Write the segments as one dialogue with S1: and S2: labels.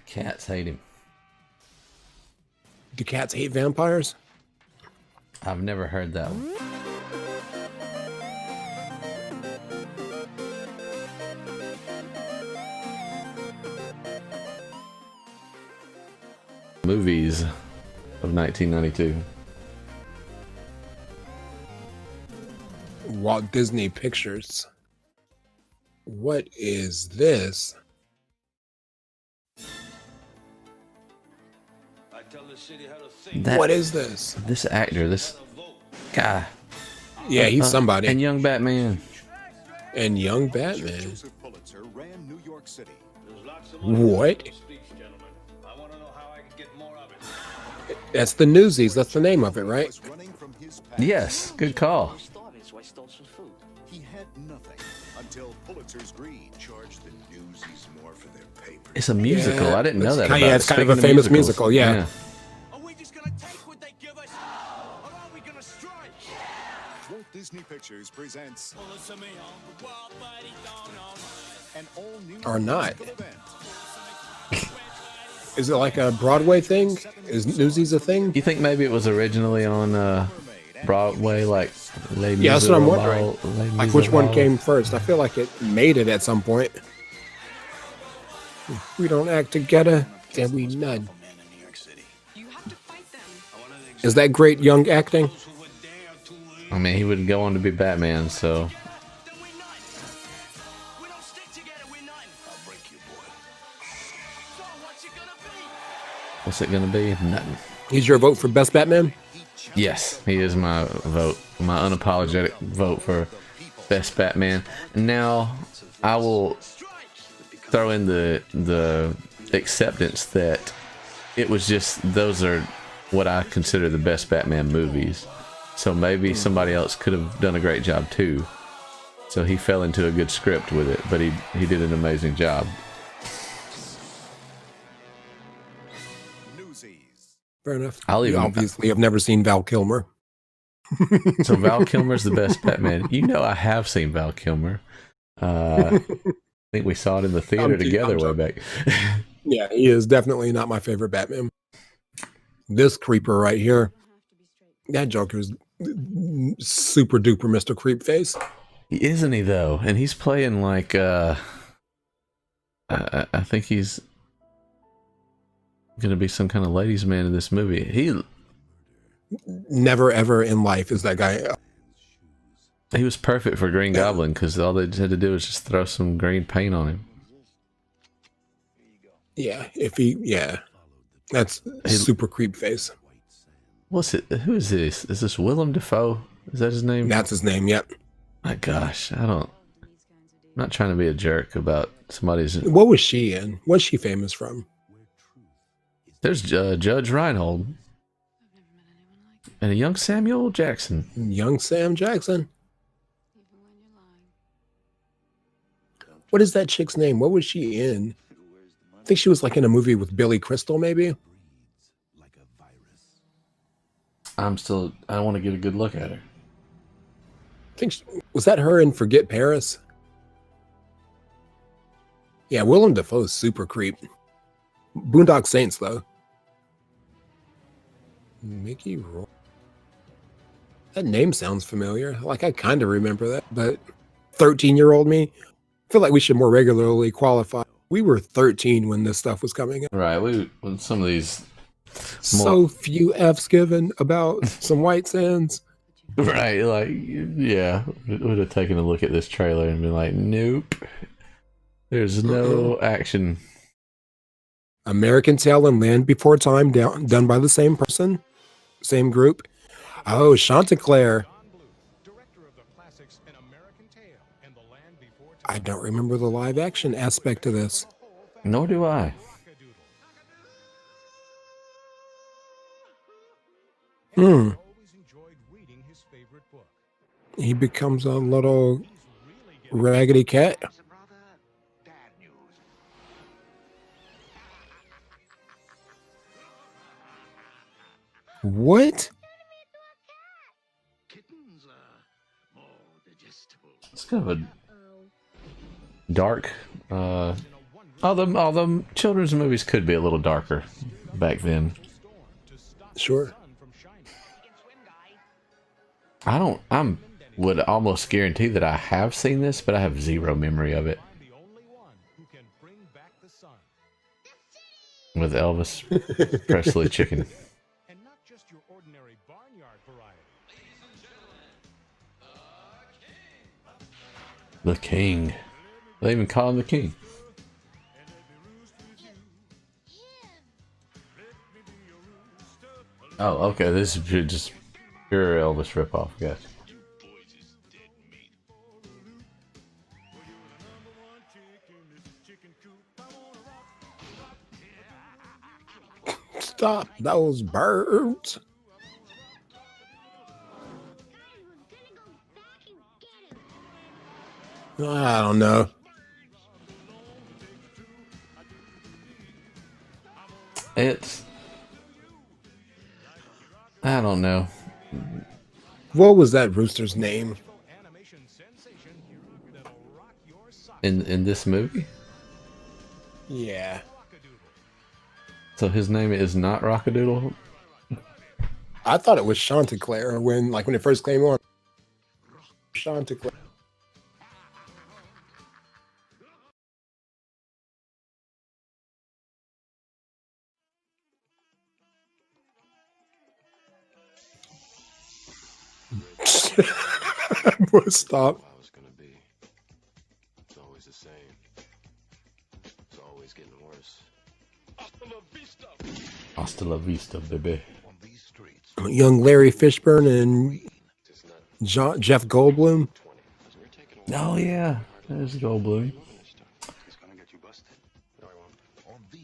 S1: Cats hate him.
S2: Do cats hate vampires?
S1: I've never heard that one. Movies of 1992.
S2: Walt Disney Pictures. What is this? What is this?
S1: This actor, this guy.
S2: Yeah, he's somebody.
S1: And young Batman.
S2: And young Batman. What? That's the Newsies. That's the name of it, right?
S1: Yes, good call.
S3: He had nothing until Pulitzer's greed charged the Newsies more for their paper.
S1: It's a musical. I didn't know that.
S2: Yeah, it's kind of a famous musical. Yeah.
S4: Are we just gonna take what they give us, or are we gonna strike?
S3: Walt Disney Pictures presents an all-new
S2: Or not.
S3: musical event.
S2: Is it like a Broadway thing? Is Newsies a thing?
S1: You think maybe it was originally on Broadway, like Les
S2: Yeah, that's what I'm
S1: Miserables,
S2: wondering.
S1: Les
S2: Like which one
S1: Miserables?
S2: came first? I feel like it made it at some point. If we don't act together, then we none. Is that great young acting?
S1: I mean, he would go on to be Batman, so what's it gonna be? Nothing.
S2: He's your vote for best Batman?
S1: Yes, he is my vote, my unapologetic vote for best Batman. Now, I will throw in the acceptance that it was just those are what I consider the best Batman movies. So maybe somebody else could have done a great job too. So he fell into a good script with it, but he did an amazing job.
S2: Fair enough.
S1: I'll
S2: You
S1: even
S2: obviously have never seen Val Kilmer.
S1: So Val Kilmer's the best Batman. You know, I have seen Val Kilmer. I think we saw it in the theater together way back.
S2: Yeah, he is definitely not my favorite Batman. This creeper right here, that Joker's super duper Mr. Creep face.
S1: Isn't he though? And he's playing like I think he's gonna be some kind of ladies' man in this movie. He
S2: Never ever in life is that guy.
S1: was perfect for Green Goblin because all they had to do was just throw some green paint on him.
S2: Yeah, that's super creep face.
S1: What's it? Who is this? Is this Willem Dafoe? Is that his name?
S2: That's his name. Yep.
S1: My gosh, I'm not trying to be a jerk about somebody's.
S2: What was she in? What's she famous from?
S1: There's Judge Reinhold and a young Samuel Jackson.
S2: Young Sam Jackson. What is that chick's name? What was she in? I think she was like in a movie with Billy Crystal, maybe.
S1: I want to get a good look at her.
S2: I think was that her in Forget Paris? Yeah, Willem Dafoe's super creep. Boondock Saints, though. Mickey Rourke. That name sounds familiar. Like I kind of remember that, but 13-year-old me, I feel like we should more regularly qualify. We were 13 when this stuff was coming in.
S1: Right, when some of these
S2: So few F's given about some White Sands.
S1: right, like yeah, would have taken a look at this trailer and been like, nope, there's no action.
S2: American Tale and Land Before Time, done by the same person, same group. Oh, Chanticleer. I don't remember the live action aspect of this.
S1: Nor do I.
S2: He becomes a little raggedy cat. What?
S1: It's kind of a dark All the children's movies could be a little darker back then.
S2: Sure.
S1: I'm would almost guarantee that I have seen this, but I have zero memory of it. With Elvis Presley chicken.
S4: And not just your ordinary barnyard variety.
S1: The king. They even call him the king. Oh, okay. This is just pure Elvis ripoff, guys.
S2: Stop those birds. I don't know.
S1: I don't know.
S2: What was that rooster's name?
S1: In this movie?
S2: Yeah.
S1: So his name is not Rockadoodle?
S2: I thought it was Chanticleer when it first came on. Chanticleer. Stop.
S5: I was gonna be. It's always the same. It's always getting worse.
S1: Hasta la vista, baby.
S2: Young Larry Fishburne and Jeff Goldblum.
S1: Oh yeah, there's Goldblum.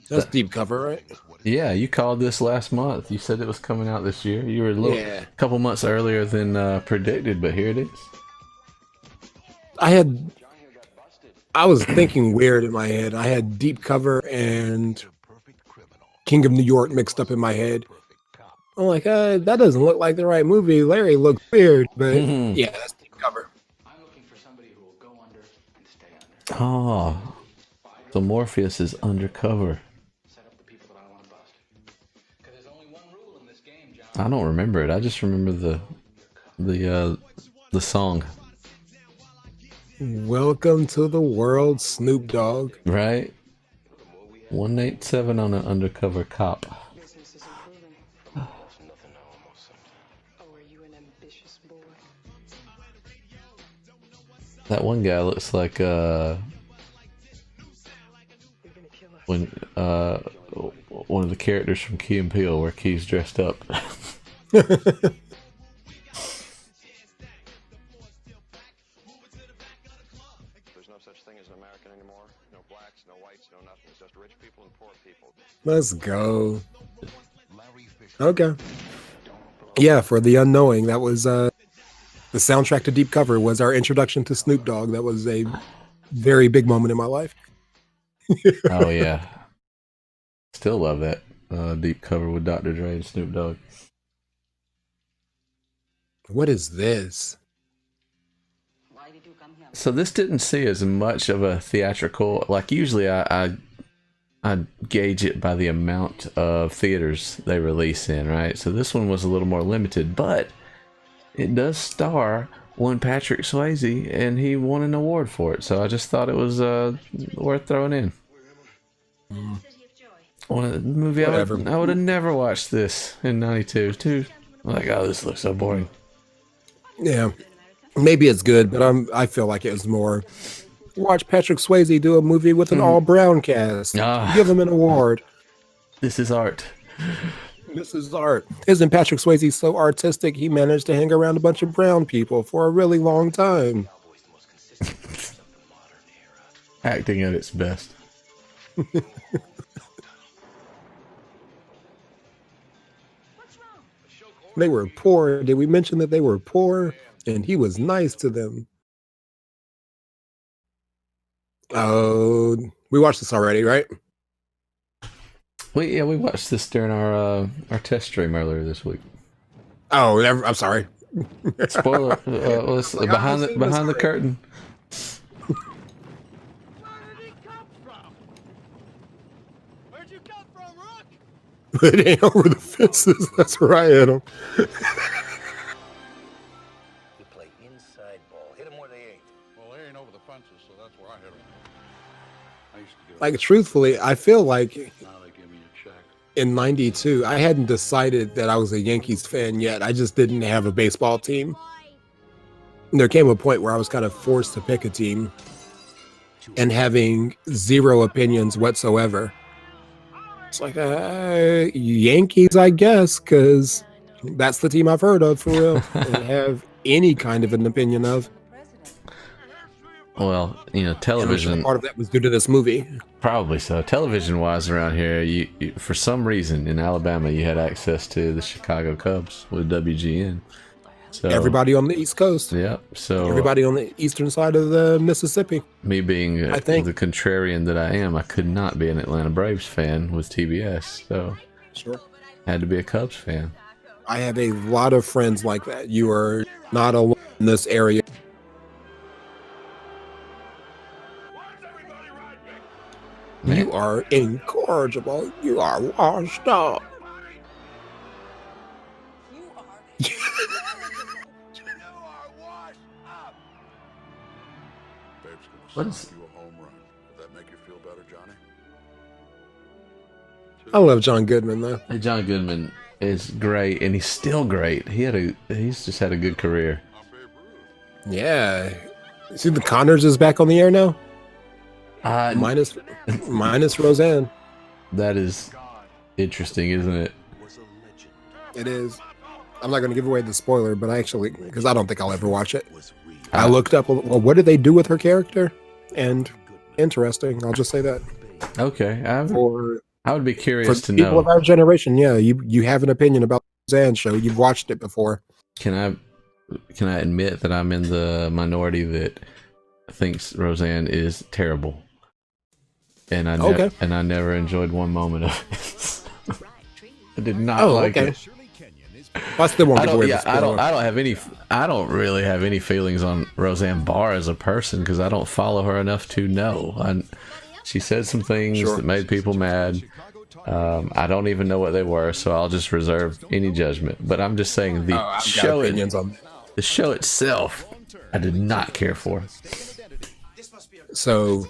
S2: That's deep cover, right?
S1: Yeah, you called this last month. You said it was coming out this year. You were a couple months earlier than predicted, but here it is.
S2: I was thinking weird in my head. I had Deep Cover and King of New York mixed up in my head. I'm like, that doesn't look like the right movie. Larry looks weird, but yeah, that's Deep Cover.
S5: I'm looking for somebody who will go under and stay under.
S1: Oh, so Morpheus is undercover.
S5: Set up the people that I want to bust. Because there's only one rule in this game, John.
S1: I don't remember it. I just remember the song.
S2: Welcome to the world, Snoop Dogg.
S1: Right? 187 on an undercover cop.
S6: Business is improving. Oh, are you an ambitious boy?
S1: That one guy looks like when one of the characters from Key and Peele, where Key's dressed up.
S2: Let's go. Okay. Yeah, for the unknowing, that was the soundtrack to Deep Cover was our introduction to Snoop Dogg. That was a very big moment in my life.
S1: Oh yeah, still love that Deep Cover with Dr. Dre and Snoop Dogg.
S2: What is this?
S1: So this didn't see as much of a theatrical. Like usually, I gauge it by the amount of theaters they release in, right? So this one was a little more limited, but it does star one Patrick Swayze, and he won an award for it. So I just thought it was worth throwing in. One of the movie I would have never watched this in '92 too. I'm like, oh, this looks so boring.
S2: Yeah, maybe it's good, but I feel like it was more. Watch Patrick Swayze do a movie with an all-brown cast. Give him an award.
S1: This is art.
S2: This is art. Isn't Patrick Swayze so artistic? He managed to hang around a bunch of brown people for a really long time.
S1: Acting at its best.
S2: They were poor. Did we mention that they were poor? And he was nice to them. Oh, we watched this already, right?
S1: We watched this during our test stream earlier this week.
S2: Oh, I'm sorry.
S1: Spoiler. Behind the curtain.
S4: Where'd you come from, Rook?
S2: It ain't over the fences. That's where I hit him.
S7: You play inside ball. Hit them where they ain't.
S8: Well, they ain't over the fences, so that's where I hit them. I used to get
S2: Like, truthfully, I feel like
S8: now they give me a check.
S2: in 92, I hadn't decided that I was a Yankees fan yet. I just didn't have a baseball team. And there came a point where I was kind of forced to pick a team and having zero opinions whatsoever. It's like, Yankees, I guess, because that's the team I've heard of for real and have any kind of an opinion of.
S1: Well, you know,
S2: And I'm sure
S1: television,
S2: part of that was due to this movie.
S1: probably so. Television wise around here, you for some reason in Alabama, you had access to the Chicago Cubs with WGN. So
S2: Everybody on the East Coast,
S1: Yep. So
S2: everybody on the eastern side of the Mississippi.
S1: me being
S2: I think-
S1: the contrarian that I am, I could not be an Atlanta Braves fan with TBS. So
S2: Sure.
S1: had to be a Cubs fan.
S2: I have a lot of friends like that. You are not alone in this area.
S1: Man.
S2: You are incorrigible. You are washed up.
S4: You are washed up.
S8: Babe's
S1: What
S8: gonna
S1: is-
S8: smack you a home run. Does that make you feel better, Johnny?
S2: I love John Goodman though.
S1: Hey, John Goodman is great, and he's still great. He's just had a good career.
S8: I'm Babe Ruth.
S2: Yeah. See, the Connors is back on the air now.
S1: Minus
S2: Minus Roseanne.
S1: that is interesting, isn't it?
S2: It is. I'm not going to give away the spoiler, but I actually, because I don't think I'll ever watch it. I looked up, well, what did they do with her character? And interesting. I'll just say that.
S1: Okay,
S2: For
S1: I would be curious to
S2: people of
S1: know.
S2: our generation, yeah, you have an opinion about the Roseanne show. You've watched it before.
S1: Can I admit that I'm in the minority that thinks Roseanne is terrible, and
S2: Okay.
S1: I never enjoyed one moment of it. I did not
S2: Oh,
S1: like
S2: okay.
S1: it.
S2: I still won't
S1: I
S2: give away
S1: don't.
S2: the
S1: Yeah,
S2: spoiler.
S1: I don't really have any feelings on Roseanne Barr as a person because I don't follow her enough to know. She said some things
S2: Sure.
S1: that made people mad. I don't even know what they were, so I'll just reserve any judgment. But I'm just saying the
S2: I've got
S1: show,
S2: opinions on.
S1: the show itself, I did not care for.
S2: So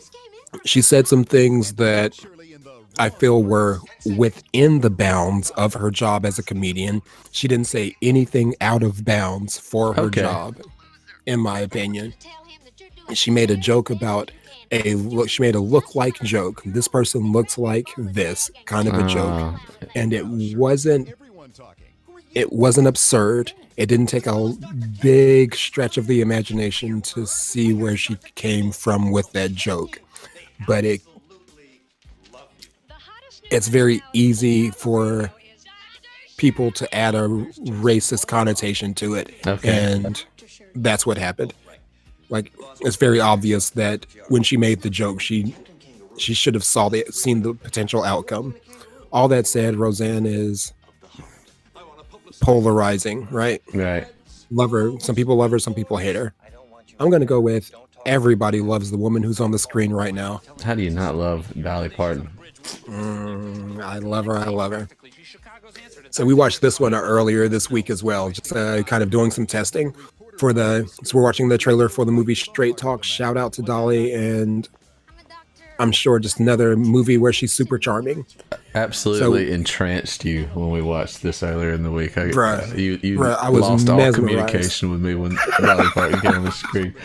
S2: she said some things that I feel were within the bounds of her job as a comedian. She didn't say anything out of bounds for her
S1: Okay.
S2: job, in my opinion. She made a joke about she made a look-like joke. This person looks like this kind of a joke, and it wasn't absurd. It didn't take a big stretch of the imagination to see where she came from with that joke, but it's very easy for people to add a racist connotation to it.
S1: Okay.
S2: And that's what happened. Like, it's very obvious that when she made the joke, she should have seen the potential outcome. All that said, Roseanne is polarizing, right?
S1: Right.
S2: Love her. Some people love her, some people hate her. I'm going to go with everybody loves the woman who's on the screen right now.
S1: How do you not love Dolly Parton?
S2: I love her. I love her. So we watched this one earlier this week as well, just kind of doing some testing so we're watching the trailer for the movie Straight Talk. Shout out to Dolly, and I'm sure just another movie where she's super charming.
S1: Absolutely entranced you when we watched this earlier in the week.
S2: Bruh.
S1: You
S2: Bruh, I was
S1: lost all
S2: mesmerized.
S1: communication with me when Dolly Parton came on the screen.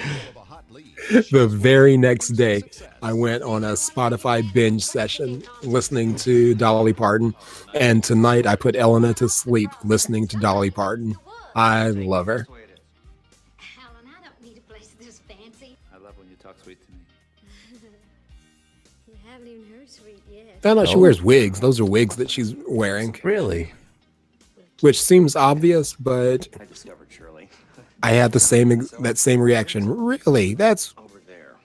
S2: The very next day, I went on a Spotify binge session listening to Dolly Parton, and tonight I put Elena to sleep listening to Dolly Parton. I love her.
S9: Helen, I don't need a place this fancy.
S10: I love when you talk sweet to me.
S9: You haven't even heard sweet yet.
S2: Found out she
S1: Oh.
S2: wears wigs. Those are wigs that she's wearing,
S1: Really?
S2: which seems obvious, but
S10: I discovered Shirley.
S2: I had that same reaction. Really? That's
S10: Over there.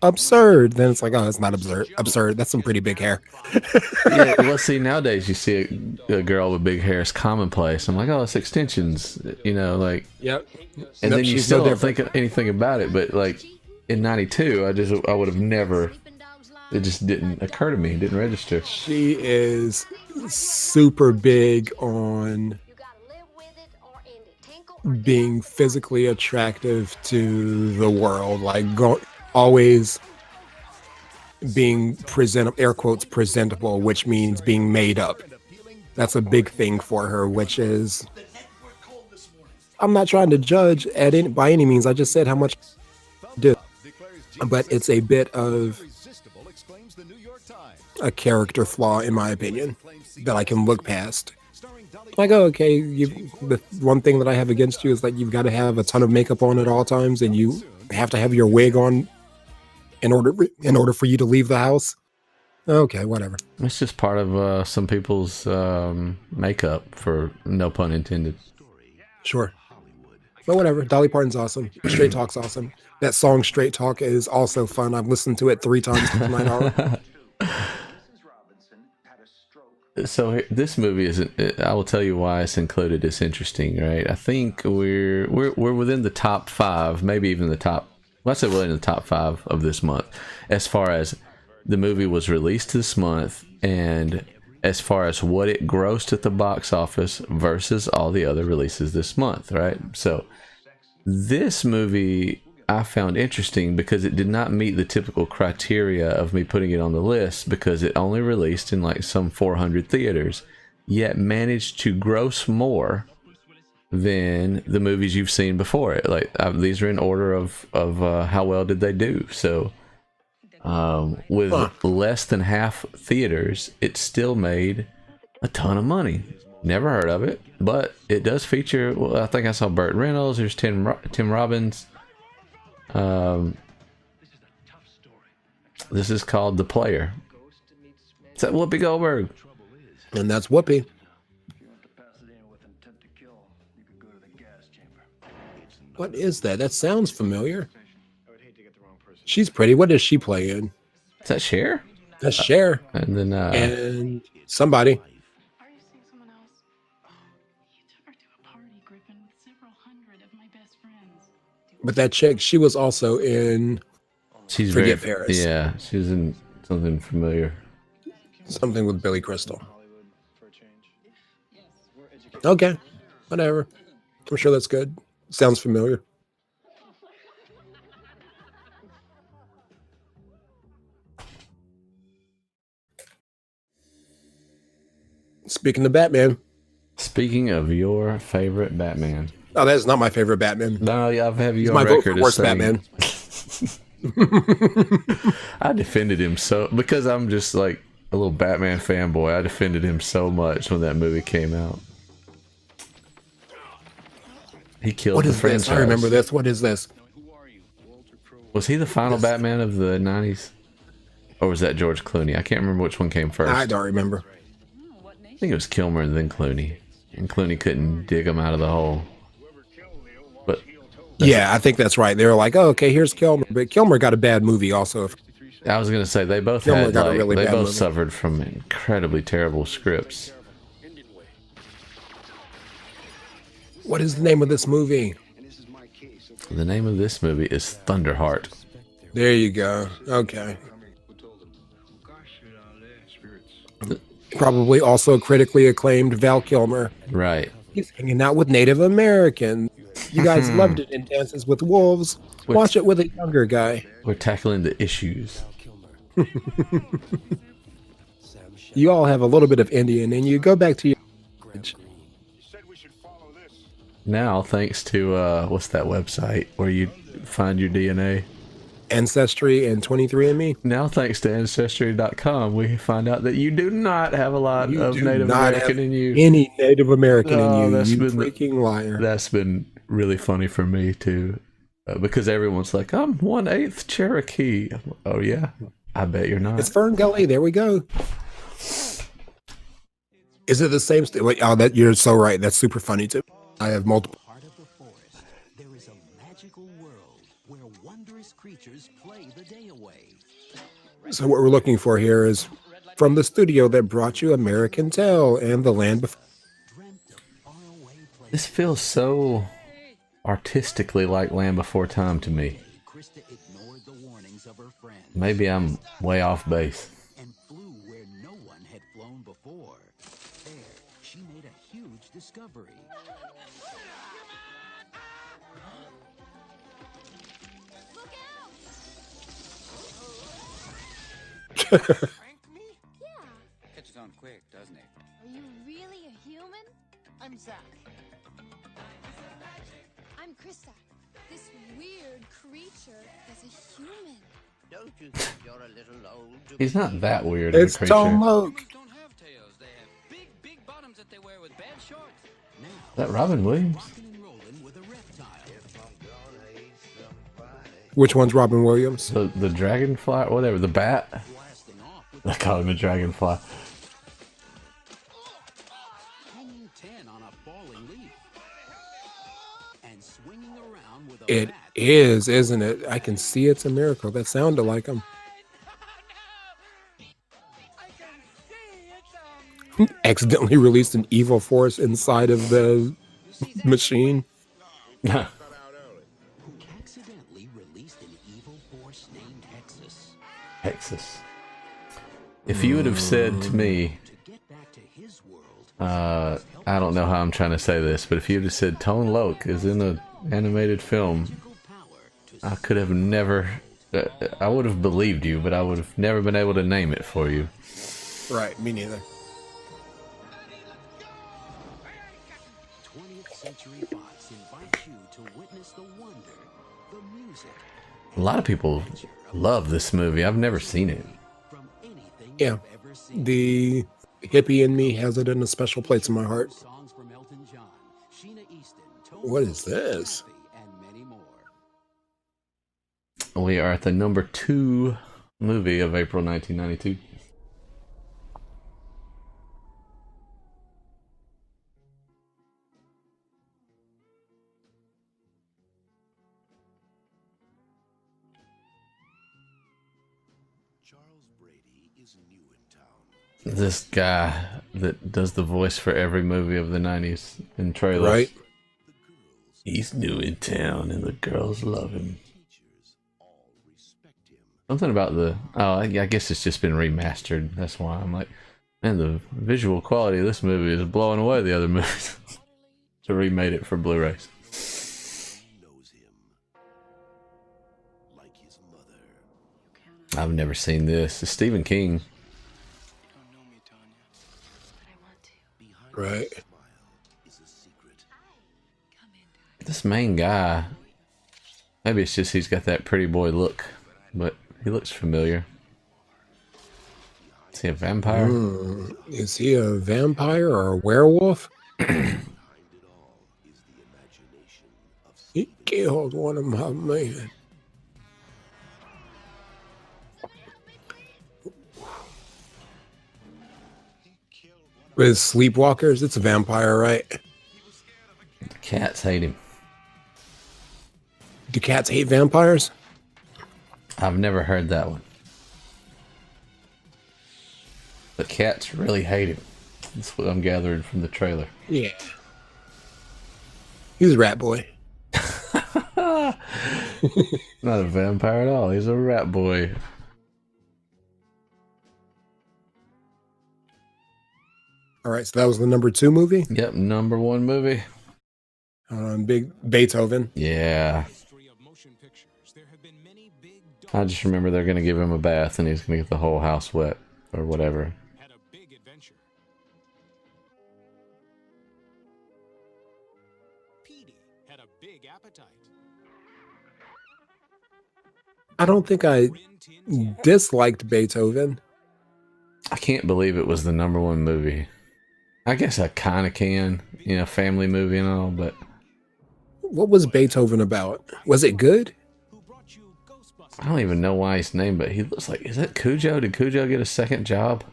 S2: absurd. Then it's like, oh, it's not absurd. Absurd. That's some pretty big hair.
S1: Yeah. Well, see, nowadays you see a girl with big hair is commonplace. I'm like, oh, it's extensions, like.
S2: Yep.
S1: And then you
S2: she's
S1: still
S2: no
S1: don't
S2: different.
S1: think anything about it. But like in '92, I would have never It just didn't occur to me. It didn't register.
S2: She is super big on being physically attractive to the world, like always being air quotes presentable, which means being made up. That's a big thing for her, which is, I'm not trying to judge by any means. I just said how much I do, but it's a bit of a character flaw, in my opinion, that I can look past. Like, oh, okay, the one thing that I have against you is that you've got to have a ton of makeup on at all times, and you have to have your wig on in order for you to leave the house. Okay, whatever.
S1: It's just part of some people's makeup, for no pun intended.
S2: Sure. But whatever. Dolly Parton's awesome. Straight Talk's awesome. That song Straight Talk is also fun. I've listened to it 3 times tonight already.
S1: So this movie isn't. I will tell you why it's included. It's interesting, right? I think we're within the top 5, maybe even the top. Well, I said we're in the top 5 of this month, as far as the movie was released this month, and as far as what it grossed at the box office versus all the other releases this month, right? So this movie I found interesting because it did not meet the typical criteria of me putting it on the list, because it only released in like some 400 theaters, yet managed to gross more than the movies you've seen before it. Like these are in order of how well did they do. So with less than half theaters, it still made a ton of money. Never heard of it, but it does feature, well, I think I saw Burt Reynolds, there's Tim Robbins. This is called The Player. Is that Whoopi Goldberg?
S2: And that's Whoopi. What is that? That sounds familiar. She's pretty. What does she play in?
S1: Is that Cher?
S2: That's Cher.
S1: And then
S2: and somebody.
S6: Are you seeing someone else? You took her to a party, Griffin, with several hundred of my best friends.
S2: But that chick, she was also in Forget Paris.
S1: Yeah, she was in something familiar.
S2: Something with Billy Crystal. Okay, whatever. I'm sure that's good. Sounds familiar. Speaking of Batman.
S1: Speaking of your favorite Batman.
S2: Oh, that's not my favorite Batman.
S1: No, yeah, I've had you on
S2: my vote
S1: record
S2: for worst
S1: saying,
S2: Batman.
S1: I defended him so, because I'm just like a little Batman fanboy. I defended him so much when that movie came out. He killed the franchise.
S2: I remember this. What is this?
S1: Was he the final Batman of the 90s? Or was that George Clooney? I can't remember which one came first.
S2: I don't remember.
S1: I think it was Kilmer and then Clooney. And Clooney couldn't dig him out of the hole. But
S2: yeah, I think that's right. They were like, oh, okay, here's Kilmer. But Kilmer got a bad movie also.
S1: I was going to say, they both
S2: Kilmer
S1: had,
S2: got a
S1: like,
S2: really
S1: they
S2: bad
S1: both
S2: movie.
S1: suffered from incredibly terrible scripts.
S2: What is the name of this movie?
S1: The name of this movie is Thunderheart.
S2: There you go. Okay. Probably also critically acclaimed Val Kilmer.
S1: Right.
S2: He's hanging out with Native Americans. You guys loved it in Dances with Wolves. Watch it with a younger guy.
S1: We're tackling the issues.
S2: You all have a little bit of Indian in you. Go back to your
S1: Now, thanks to, what's that website where you find your DNA?
S2: Ancestry and 23andMe.
S1: Now, thanks to Ancestry.com, we find out that you do not have a lot of Native American in you.
S2: Any Native American in you,
S1: that's
S2: you
S1: been
S2: freaking liar.
S1: That's been really funny for me, too. Because everyone's like, I'm 1/8 Cherokee. Oh, yeah? I bet you're not.
S2: It's Fern Gully. There we go. Is it the same? Oh, that you're so right. That's super funny, too. I have multiple.
S11: Heart of the forest, there is a magical world where wondrous creatures play the day away.
S2: So what we're looking for here is from the studio that brought you American Tail and The Land Before.
S1: This feels so artistically like Land Before Time to me.
S11: Krista ignored the warnings of her friends.
S1: Maybe I'm way off base.
S11: and flew where no one had flown before. There, she made a huge discovery.
S4: Prank me?
S10: Yeah. Catches on quick, doesn't it?
S9: Are you really a human?
S4: I'm Zach.
S9: I'm Krista. This weird creature is a human.
S7: Don't you think you're a little old to
S1: He's not that weird
S2: It's
S1: of a creature.
S2: Tom Loke.
S10: Humans don't have tails. They have big bottoms that they wear with bad shorts.
S11: Now,
S1: Is that Robin Williams?
S11: rocking and rolling with a reptile.
S2: Which one's Robin Williams?
S1: The dragonfly, whatever, the bat.
S11: Blasting off with
S1: I call him a dragonfly.
S11: hanging 10 on a falling leaf. And swinging around with a
S2: It
S11: bat.
S2: is, isn't it? I can see it's a miracle. That sounded like him.
S4: I can see it's
S2: Accidentally released an evil force inside of the machine.
S11: Who accidentally released an evil force named Hexus.
S1: Texas. If you would have said to me,
S11: To get back to his world,
S1: I don't know how I'm trying to say this, but if you would have said Tone Loc is in an animated film,
S11: magical power to
S1: I could have never, I would have believed you, but I would have never been able to name it for you.
S2: Right, me neither.
S11: 20th Century Fox invites you to witness the wonder, the music,
S1: A lot of people love this movie. I've never seen it.
S11: from anything
S2: Yeah.
S11: you've ever seen.
S2: The hippie in me has it in a special place in my heart.
S11: Songs from Elton John, Sheena Easton, Tony
S2: What is
S11: Wilson,
S2: this?
S11: Kathy, and many more.
S1: We are at the number 2 movie of April 1992.
S3: Charles Brady is new in town.
S1: This guy that does the voice for every movie of the 90s in trailers.
S2: Right?
S3: The girls,
S1: He's new in town and the girls love him.
S3: teachers, all respect him.
S1: Something about the... Oh, I guess it's just been remastered. That's why I'm like, man, the visual quality of this movie is blowing away the other movies. So remade it for Blu-rays.
S3: He knows him like his mother.
S1: I've never seen this. It's Stephen King.
S2: Right.
S3: Smile is a secret.
S1: This main guy, maybe it's just he's got that pretty boy look, but he looks familiar. Is he a vampire?
S2: Is he a vampire or a werewolf?
S3: Behind it all is the imagination of
S2: He killed one of my men. With sleepwalkers, it's a vampire, right?
S1: Cats hate him.
S2: Do cats hate vampires?
S1: I've never heard that one. But cats really hate him. That's what I'm gathering from the trailer.
S2: Yeah. He's a rat boy.
S1: Not a vampire at all. He's a rat boy.
S2: All right, so that was the number 2 movie.
S1: Yep, number 1 movie.
S2: Big Beethoven.
S1: Yeah. I just remember they're going to give him a bath and he's going to get the whole house wet or whatever.
S12: Had a big adventure. Petey had a big appetite.
S2: I don't think I disliked Beethoven.
S1: I can't believe it was the number 1 movie. I guess I kind of can, you know, family movie and all, but
S2: What was Beethoven about? Was it good?
S1: I don't even know why he's named, but he looks like, is that Cujo? Did Cujo get a second job?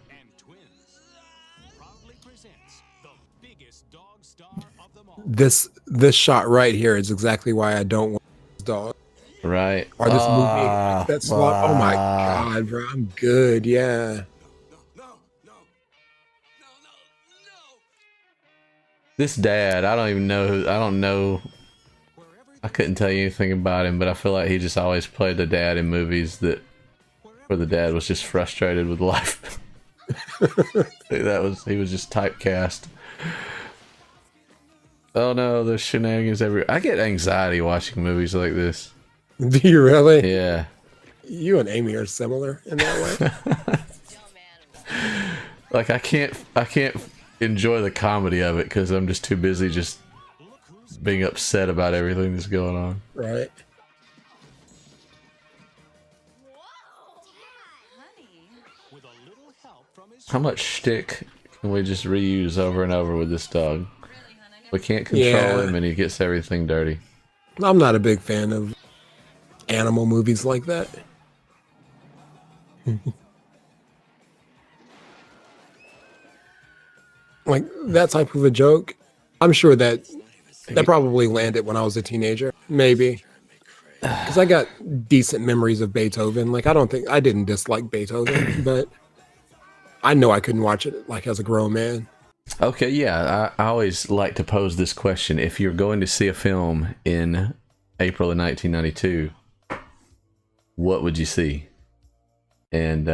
S2: This shot right here is exactly why I don't want this dog.
S1: Right.
S2: Or this movie. That's oh my god, bro. I'm good. Yeah.
S1: This dad, I don't even know who, I don't know. I couldn't tell you anything about him, but I feel like he just always played the dad in movies that where the dad was just frustrated with life. He was just typecast. Oh no, there's shenanigans everywhere. I get anxiety watching movies like this.
S2: Do you really?
S1: Yeah.
S2: You and Amy are similar in that way.
S1: Like I can't enjoy the comedy of it because I'm just too busy just being upset about everything that's going on.
S2: Right.
S1: How much shtick can we just reuse over and over with this dog? We can't control him and he gets everything dirty.
S2: I'm not a big fan of animal movies like that. Like that type of a joke. I'm sure that probably landed when I was a teenager. Maybe. Because I got decent memories of Beethoven. Like I didn't dislike Beethoven, but I know I couldn't watch it like as a grown man.
S1: Okay, yeah, I always like to pose this question. If you're going to see a film in April of 1992, what would you see? And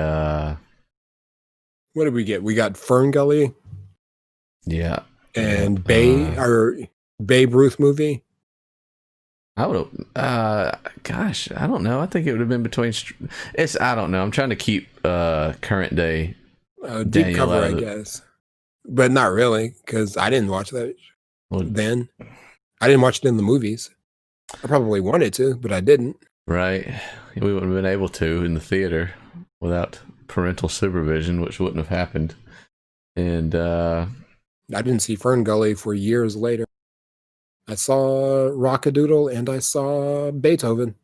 S2: what did we get? We got Fern Gully.
S1: Yeah.
S2: And Babe Ruth movie.
S1: I would have, gosh, I don't know. I think it would have been between, I don't know. I'm trying to keep current day
S2: Deep Cover, I guess. But not really, because I didn't watch that then. I didn't watch it in the movies. I probably wanted to, but I didn't.
S1: Right. We wouldn't have been able to in the theater without parental supervision, which wouldn't have happened. And
S2: I didn't see Fern Gully for years later. I saw Rockadoodle and I saw Beethoven.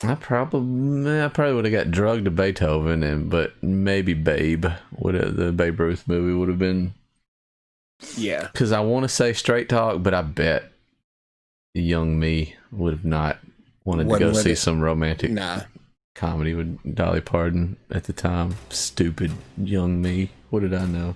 S1: I probably would have got drugged to Beethoven, but maybe the Babe Ruth movie would have been.
S2: Yeah.
S1: Because I want to say Straight Talk, but I bet young me would have not wanted to go see some romantic comedy with Dolly Parton at the time. Stupid young me. What did I know?